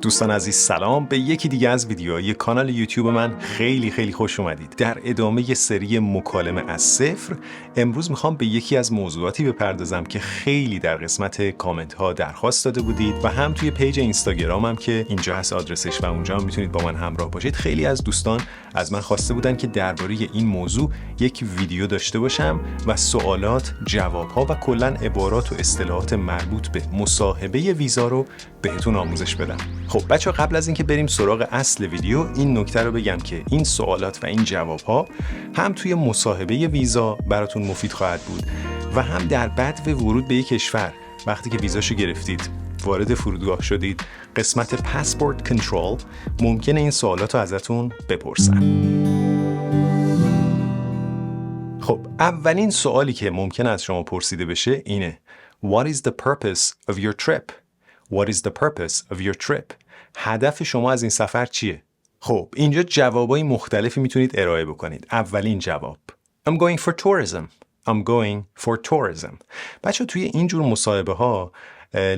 دوستان عزیز سلام، به یکی دیگه از ویدیوهای کانال یوتیوب من خیلی خوش اومدید. در ادامه سری مکالمه از صفر امروز میخوام به یکی از موضوعاتی بپردازم که خیلی در قسمت کامنت ها درخواست داده بودید و هم توی پیج اینستاگرامم که اینجا هست آدرسش و اونجا هم میتونید با من همراه باشید. خیلی از دوستان از من خواسته بودن که درباره این موضوع یک ویدیو داشته باشم و سوالات، جوابها و کلا عبارات و اصطلاحات مربوط به مصاحبه ویزا رو بهتون آموزش بدم. خب بچه قبل از اینکه بریم سراغ اصل ویدیو این نکته رو بگم که این سوالات و این جوابها هم توی مصاحبه ویزا براتون مفید خواهد بود و هم در بدو ورود به یک کشور وقتی که ویزاشو گرفتید وارد فرودگاه شدید قسمت پاسپورت کنترل ممکنه این سوالات رو ازتون بپرسن. خب اولین سوالی که ممکنه از شما پرسیده بشه اینه What is the purpose of your trip? What is the purpose of your trip? هدف شما از این سفر چیه؟ خب اینجا جوابای مختلفی میتونید ارائه بکنید. اولین جواب I'm going for tourism. I'm going for tourism. بچه توی اینجور مصاحبه ها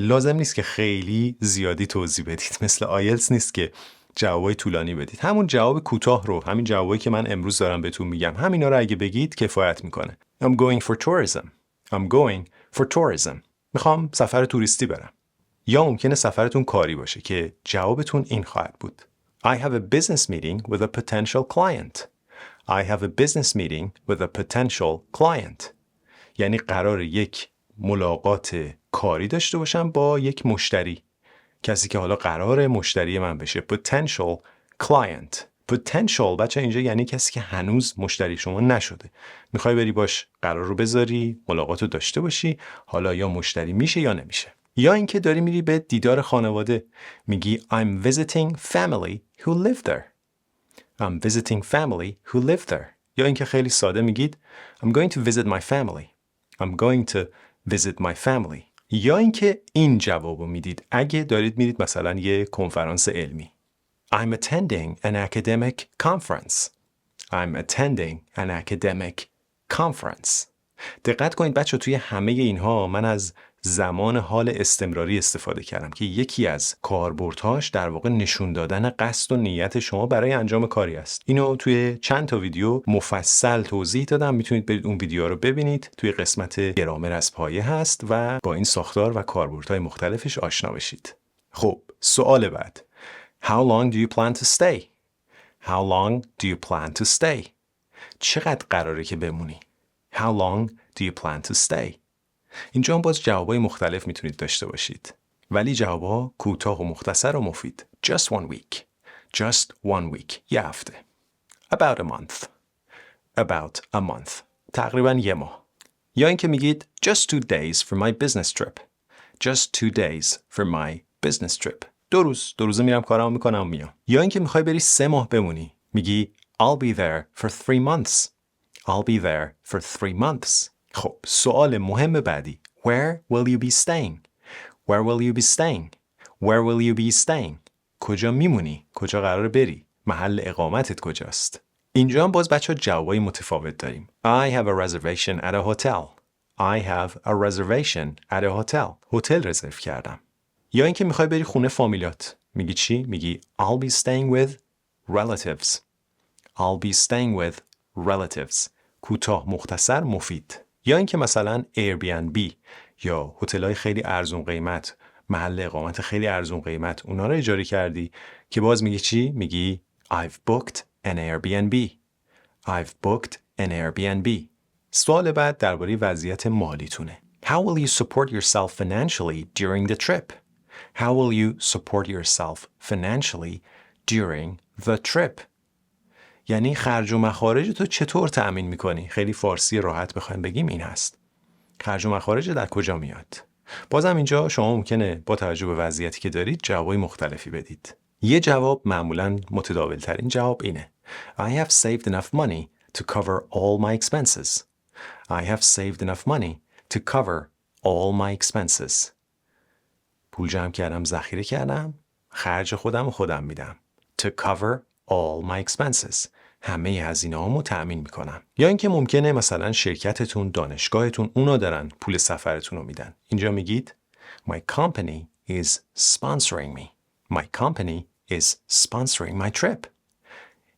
لازم نیست که خیلی زیادی توضیح بدید. مثل آیلتس نیست که جوابای طولانی بدید. همون جواب کوتاه رو، همین جوابایی که من امروز دارم بهتون میگم، همینا رو اگه بگید کفایت میکنه. I'm going for tourism. I'm going for tourism. میخوام سفر توریستی برم. یا ممکنه سفرتون کاری باشه که جوابتون این خواهد بود I have a business meeting with a potential client. I have a business meeting with a potential client. یعنی قرار یک ملاقات کاری داشته باشم با یک مشتری. کسی که حالا قرار مشتری من بشه. Potential client. Potential بچه اینجا یعنی کسی که هنوز مشتری شما نشده. میخوای بری باش قرار رو بذاری، ملاقات رو داشته باشی، حالا یا مشتری میشه یا نمیشه. یا اینکه داری میری به دیدار خانواده، میگی I'm visiting family who live there. I'm visiting family who live there. یا اینکه خیلی ساده میگید I'm going to visit my family. I'm going to visit my family. یا اینکه این جوابو میدید اگه دارید میرید مثلا یه کنفرانس علمی. I'm attending an academic conference. I'm attending an academic conference. دقت کنید بچه توی همه اینها من از زمان حال استمراری استفاده کردم که یکی از کاربردهاش در واقع نشون دادن قصد و نیت شما برای انجام کاری است. اینو توی چند تا ویدیو مفصل توضیح دادم، میتونید برید اون ویدیو رو ببینید. توی قسمت گرامر از پایه هست و با این ساختار و کاربردهای مختلفش آشنا بشید. خب سوال بعد How long do you plan to stay? How long do you plan to stay? چقدر قراره که بمونی؟ How long do you plan to stay? اینجا هم باز جوابای مختلف میتونید داشته باشید. ولی جوابا کوتاه و مختصر و مفید. Just one week. Just one week. یه هفته. About a month. About a month. تقریباً یه ماه. یا اینکه میگید Just 2 days for my business trip. Just 2 days for my business trip. دو روزه میرم کارامو میکنم و میام. یا اینکه میخوای بری 3 ماه بمونی. میگی I'll be there for 3 months. I'll be there for 3 months. خب سوال مهم بعدی Where will you be staying? Where will you be staying? Where will you be staying? کجا میمونی؟ کجا قراره بری؟ محل اقامتت کجاست؟ اینجا هم باز بچه ها جوابای متفاوت داریم. I have a reservation at a hotel. I have a reservation at a hotel. هتل رزرو کردم. یا اینکه میخوای بری خونه فامیلات. میگی چی؟ میگی I'll be staying with relatives. I'll be staying with relatives. کوتاه، مختصر، مفید. یا اینکه مثلا Airbnb یا هتل‌های خیلی ارزون قیمت، محل اقامت خیلی ارزون قیمت، اونا رو اجاره کردی که باز میگی چی؟ میگی I've booked an Airbnb. I've booked an Airbnb. سوال بعد درباره وضعیت مالیتونه. How will you support yourself financially during the trip? How will you support yourself financially during the trip? یعنی خرج و مخارج تو چطور تأمین میکنی؟ خیلی فارسی راحت بخوایم بگیم این هست. خرج و مخارج در کجا میاد؟ بازم اینجا شما ممکنه با توجه به وضعیتی که دارید جوابای مختلفی بدید. یه جواب معمولاً متداول ترین جواب اینه. I have saved enough money to cover all my expenses. I have saved enough money to cover all my expenses. پول جمع کردم، ذخیره کردم، خرج خودم میدم. To cover all my expenses. همه هزینه‌هامو تأمین میکنم. یا اینکه ممکنه مثلا شرکتتون، دانشگاهتون اونا دارن پول سفرتون رو میدن. اینجا میگید My company is sponsoring me. My company is sponsoring my trip.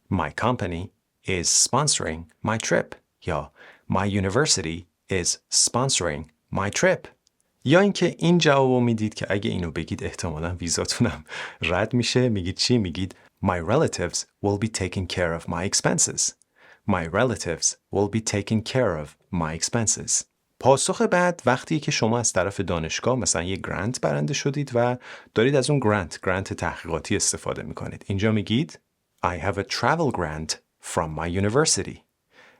My company is sponsoring my trip. یا My university is sponsoring my trip. یا اینکه این جوابو میدید که اگه اینو بگید احتمالاً ویزاتونم رد میشه. میگید چی؟ میگید My relatives will be taking care of my expenses. My relatives will be taking care of my expenses. پاسخ بعد وقتی که شما از طرف دانشگاه مثلا یه گرانت برنده شدید و دارید از اون گرانت تحقیقاتی استفاده میکنید. اینجا میگید I have a travel grant from my university.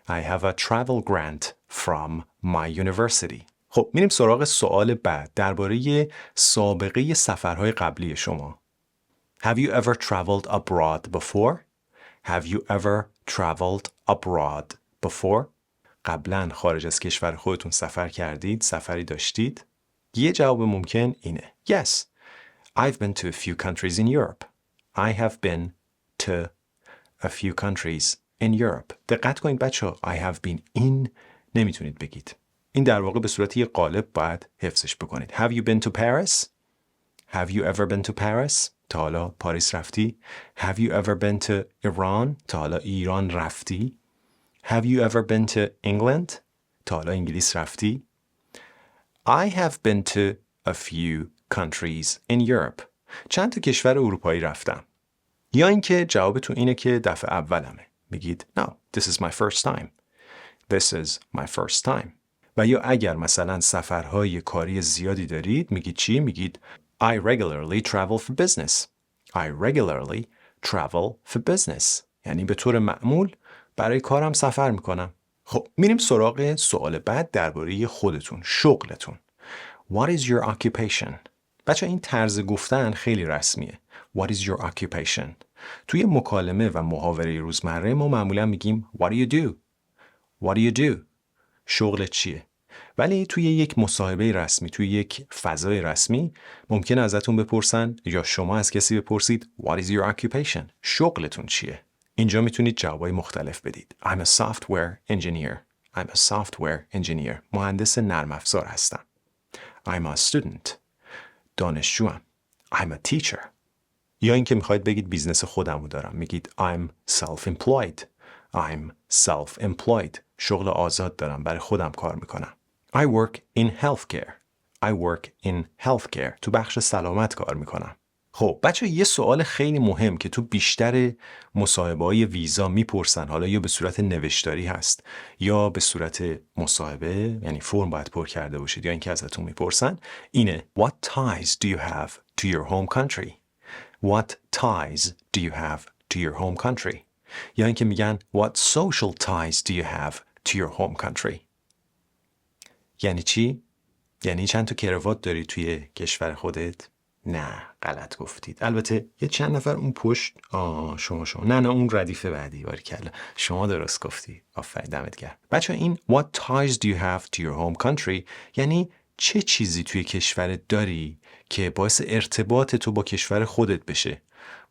I have a travel grant from my university. خب میریم سراغ سوال بعد درباره سابقه سفرهای قبلی شما. Have you ever traveled abroad before? Have you ever traveled abroad before? قبلا خارج از کشور خودتون سفر کردید؟ سفری داشتید؟ یه جواب ممکن اینه. Yes, I've been to a few countries in Europe. I have been to a few countries in Europe. دقت کنید بچه ها I have been in نمیتونید بگید. این در واقع به صورت یه قالب باید حفظش بکنید. Have you been to Paris? Have you ever been to Paris? تا حالا پاریس رفتی؟ Have you ever been to Iran? تا حالا ایران رفتی؟ Have you ever been to England? تا حالا انگلیس رفتی؟ I have been to a few countries in Europe. چند تا کشور اروپایی رفتم. یا اینکه جوابتون اینه که دفعه اولمه. میگید No, this is my first time. This is my first time. و یا اگر مثلا سفرهای کاری زیادی دارید میگید چی؟ میگید I regularly travel for business. I regularly travel for business. یعنی به طور معمول برای کارم سفر میکنم. خب میریم سراغ سوال بعد درباره خودتون، شغلتون. What is your occupation? بچه این طرز گفتن خیلی رسمیه. What is your occupation? توی مکالمه و محاوره روزمره ما معمولا میگیم What do you do? What do you do? شغلت چیه؟ ولی توی یک مصاحبه رسمی، توی یک فضای رسمی ممکنه ازتون بپرسن یا شما از کسی بپرسید What is your occupation? شغلتون چیه؟ اینجا میتونید جوابای مختلف بدید. I'm a software engineer. I'm a software engineer. مهندس نرم افزار هستم. I'm a student. دانشجوام. I'm a teacher. یا اینکه میخواید بگید بیزنس خودمو دارم. میگید I'm self-employed. I'm self-employed. شغل آزاد دارم. برای خودم کار میکنم. I work in healthcare. I work in healthcare. تو بخش سلامت کار میکنم. خب بچه یه سوال خیلی مهم که تو بیشتر مصاحبه‌های ویزا میپرسن، حالا یا به صورت نوشتاری هست یا به صورت مصاحبه، یعنی فرم باید پر کرده باشید یا اینکه ازتون میپرسن اینه What ties do you have to your home country? What ties do you have to your home country? یا اینکه میگن What social ties do you have to your home country? یعنی چی؟ یعنی چند تا کراوات داری توی کشور خودت؟ نه غلط گفتید. البته یه چند نفر اون پشت شما نه اون ردیف بعدی باریکلا شما درست گفتی. آفرین دمت گرم. بچه این What ties do you have to your home country یعنی چه چیزی توی کشورت داری که باعث ارتباط تو با کشور خودت بشه.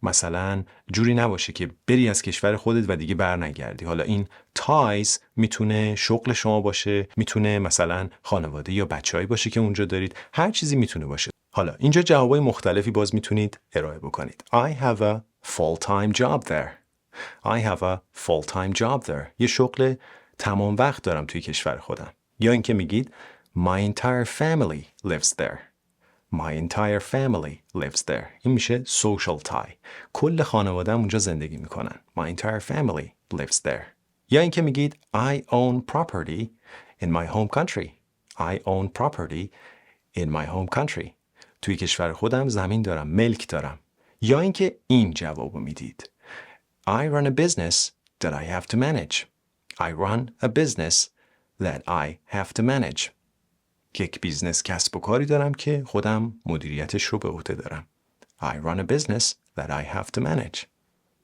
مثلا جوری نباشه که بری از کشور خودت و دیگه بر نگردی. حالا این ties میتونه شغل شما باشه، میتونه مثلا خانواده یا بچه‌ای باشه که اونجا دارید، هر چیزی میتونه باشه. حالا اینجا جوابای مختلفی باز میتونید ارائه بکنید. I have a full-time job there. I have a full-time job there. یه شغل تمام وقت دارم توی کشور خودم. یا اینکه میگید My entire family lives there. My entire family lives there. این میشه social tie. کل خانواده‌ام اونجا زندگی میکنن. My entire family lives there. یا اینکه میگید I own property in my home country. I own property in my home country. توی کشور خودم زمین دارم، ملک دارم. یا اینکه این جوابو میدید I run a business that I have to manage. I run a business that I have to manage. یک بیزنس کسب و کاری دارم که خودم مدیریتش رو به عهده دارم. I run a business that I have to manage.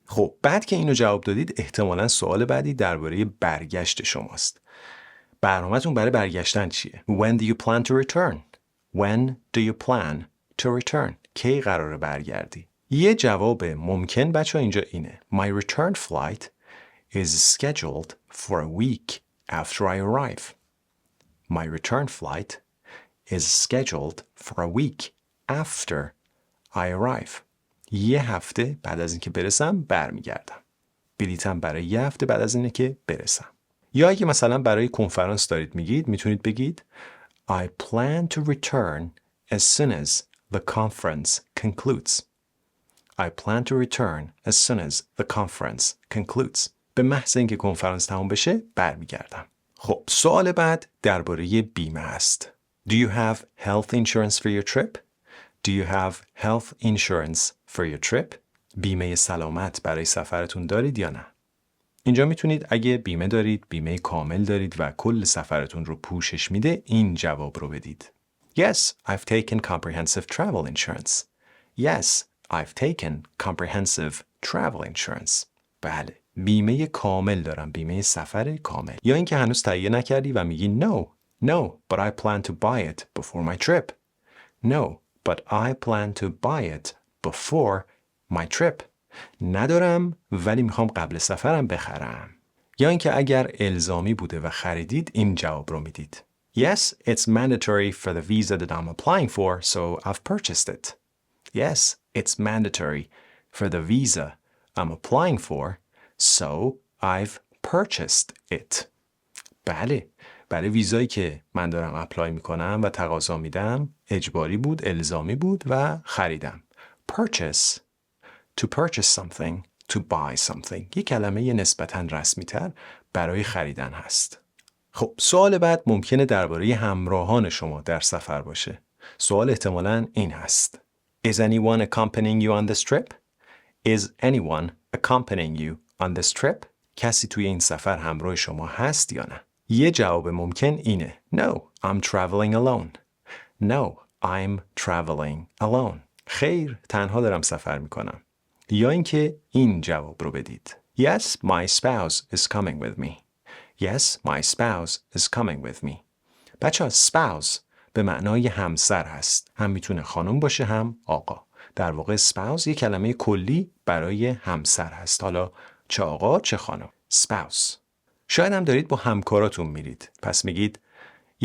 خب بعد که اینو جواب دادید احتمالاً سوال بعدی درباره برگشت شماست. برنامه‌تون برای برگشتن چیه؟ When do you plan to return? When do you plan to return? کی قراره برگردی؟ یه جواب ممکن بچه اینجا اینه. My return flight is scheduled for a week after I arrive. My return flight is scheduled for a week after I arrive. یه هفته بعد از اینکه برسم برمیگردم. بلیطم برای یه هفته بعد از اینه که برسم. یا اگه مثلا برای کنفرانس دارید میگید میتونید بگید I plan to return as soon as the conference concludes. I plan to return as soon as the conference concludes. به محض اینکه کنفرانس تموم بشه برمیگردم. خب سوال بعد درباره بیمه است. Do you have health insurance for your trip? Do you have health insurance for your trip? بیمه سلامت برای سفرتون دارید یا نه؟ اینجا میتونید اگه بیمه دارید، بیمه کامل دارید و کل سفرتون رو پوشش میده، این جواب رو بدید. Yes, I've taken comprehensive travel insurance. Yes, I've taken comprehensive travel insurance. بله، بیمه کامل دارم، بیمه سفر کامل. یا اینکه هنوز تهیه نکردی و میگی No, but I plan to buy it before my trip. No, but I plan to buy it before my trip. ندارم ولی میخوام قبل سفرم بخرم. یا اینکه اگر الزامی بوده و خریدید این جواب رو میدید. Yes, it's mandatory for the visa that I'm applying for, so I've purchased it. Yes, it's mandatory for the visa I'm applying for, so I've purchased it. بله، برای ویزایی که من دارم اپلای میکنم و تقاضا میدم اجباری بود، الزامی بود و خریدم. Purchase. To purchase something, to buy something. یک کلمه نسبتاً رسمی تر برای خریدن هست. خب سوال بعد ممکنه درباره همراهان شما در سفر باشه. سوال احتمالاً این هست. Is anyone accompanying you on this trip? Is anyone accompanying you on this trip? کسی توی این سفر همراه شما هست یا نه؟ یه جواب ممکن اینه. No, I'm traveling alone. No, I'm traveling alone. خیر، تنها دارم سفر میکنم. یا اینکه این جواب رو بدید. Yes, my spouse is coming with me. Yes, my spouse is coming with me. بچه‌ها spouse به معنای همسر هست. هم میتونه خانم باشه هم آقا. در واقع spouse یه کلمه کلی برای همسر هست. حالا چه آقا چه خانم. spouse. شاید هم دارید با همکاراتون میرید. پس میگید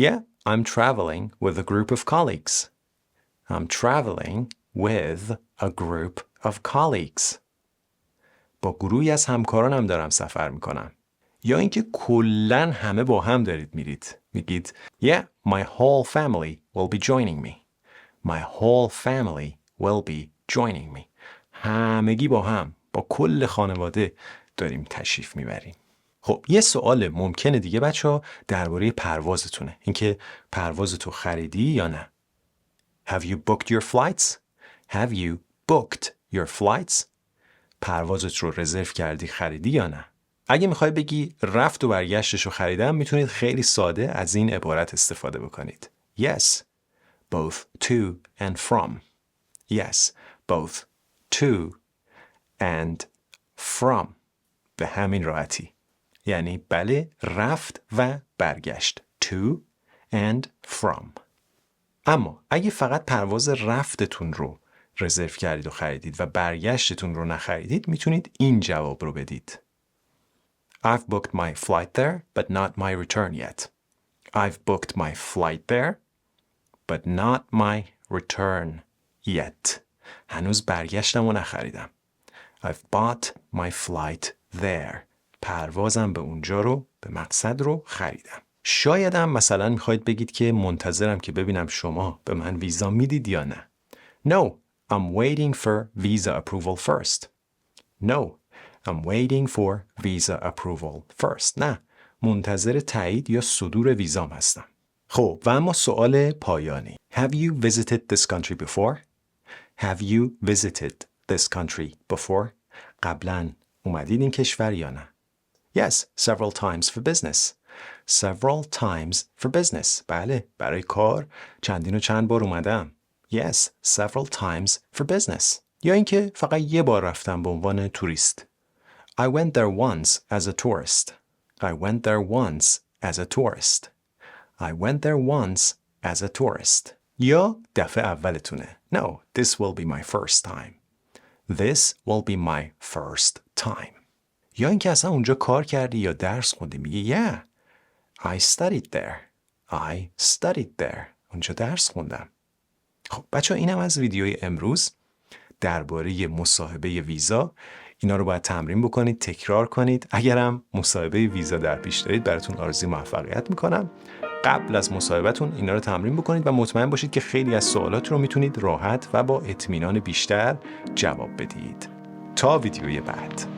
Yeah, I'm traveling with a group of colleagues. I'm traveling with a group of colleagues. با گروهی از همکارانم دارم سفر میکنم. یا اینکه کلن همه با هم دارید میرید. میگید Yeah, my whole family will be joining me. My whole family will be joining me. همگی با هم، با کل خانواده داریم تشریف میبریم. خب یه سوال ممکنه دیگه بچه‌ها درباره پروازتونه. اینکه پروازتو خریدی یا نه. Have you booked your flights? Have you booked your flights? پروازت رو رزرو کردی خریدی یا نه؟ اگه میخوای بگی رفت و برگشتش رو خریدم میتونید خیلی ساده از این عبارت استفاده بکنید. Yes, both to and from. Yes, both to and from. به همین راحتی. یعنی بله رفت و برگشت. To and from. اما اگه فقط پرواز رفتتون رو رزرو کردید و خریدید و برگشتتون رو نخریدید میتونید این جواب رو بدید. I've booked my flight there but not my return yet. I've booked my flight there but not my return yet. هنوز برگشتم و نخریدم. I've bought my flight there. پروازم به اونجا رو، به مقصد رو خریدم. شایدم مثلا میخواید بگید که منتظرم که ببینم شما به من ویزا میدید یا نه. No, I'm waiting for visa approval first. No, I'm waiting for visa approval first. نه، منتظر تایید یا صدور ویزام هستم. خب و اما سوال پایانی. Have you visited this country before? Have you visited this country before? قبلا اومدید این کشور یا نه؟ Yes, several times for business. Several times for business. بله، برای کار چندین و چند بار اومدم. Yes, several times for business. یا اینکه فقط یه بار رفتم به عنوان توریست. I went there once as a tourist. I went there once as a tourist. I went there once as a tourist. یا دفعه اولتونه. No, this will be my first time. This will be my first time. یا اینکه اصلا اونجا کار کردی یا درس خوندی میگی Yeah, I studied there. I studied there. اونجا درس خوندم. خب بچه اینم از ویدیوی امروز. درباره مصاحبه ویزا. اینا رو باید تمرین بکنید، تکرار کنید. اگرم مصاحبه ویزا در پیش دارید براتون آرزوی موفقیت میکنم. قبل از مصاحبهتون اینا رو تمرین بکنید و مطمئن باشید که خیلی از سوالات رو میتونید راحت و با اطمینان بیشتر جواب بدید. تا ویدیوی بعد.